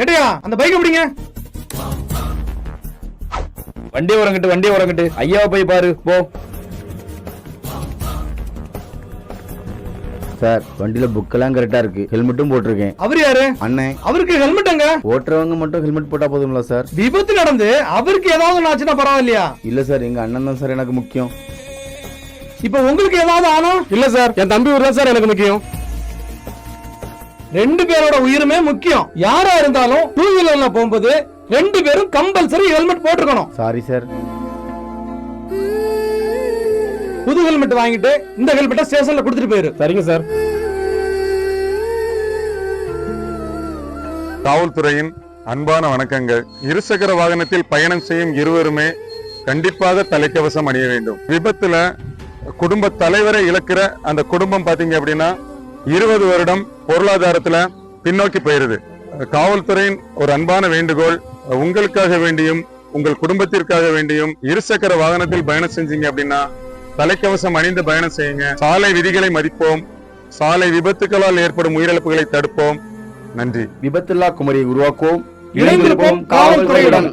ஏட்டையா அந்த பைக் எப்படிங்க? வண்டி உரங்கிட்டு ஐயாவை போய் பாரு போ. சார் வண்டியில புக்கெல்லாம் கரெக்டா இருக்கு, ஹெல்மெட்டும் போட்டிருக்கேன். அவர் யாரு? அண்ணே. அவருக்கு ஹெல்மெட் அங்க? ஓட்டுறவங்க மட்டும் ஹெல்மெட் போட்டா போதும்ல சார்? விபத்து நடந்து அவருக்கு ஏதாவது ஆச்சுன்னா பரவாயில்லையா? இல்ல சார், எங்க அண்ணன் தான் சார் எனக்கு முக்கியம். இப்ப உங்களுக்கு ஏதாவது ஆனா? இல்ல சார், என் தம்பி ஊர் தான் சார் எனக்கு முக்கியம். 2 பேரோட உயிருமே முக்கியம். யாரா இருந்தாலும் 2 வீலர்ல போகும்போது 2 பேரும் கம்பல்சரி ஹெல்மெட் போட்டுக்கணும். Sorry sir. புது ஹெல்மெட் வாங்கிட்டு இந்த ஹெல்மெட்டை ஸ்டேஷன்ல கொடுத்துட்டு போயிரு. சரிங்க சார். காவல்துறையின் அன்பான வணக்கங்கள். இருசக்கர வாகனத்தில் பயணம் செய்யும் இருவருமே கண்டிப்பாக தலைக்கவசம் அணிய வேண்டும். விபத்துல குடும்ப தலைவரை இழக்கிற அந்த குடும்பம் பாத்தீங்க அப்படின்னா 20 வருடம் பொருளாதாரத்துல பின்னோக்கி போயிருது. காவல்துறையின் ஒரு அன்பான வேண்டுகோள், உங்களுக்காக வேண்டியும் உங்கள் குடும்பத்திற்காக வேண்டியும் இருசக்கர வாகனத்தில் பயணம் செஞ்சீங்க அப்படின்னா தலைக்கவசம் அணிந்து பயணம் செய்யுங்க. சாலை விதிகளை மதிப்போம். சாலை விபத்துகளால் ஏற்படும் உயிரிழப்புகளை தடுப்போம். நன்றி. விபத்தில்லா குமரியை உருவாக்குவோம். இணைந்திருப்போம் காவல்துறையுடன்.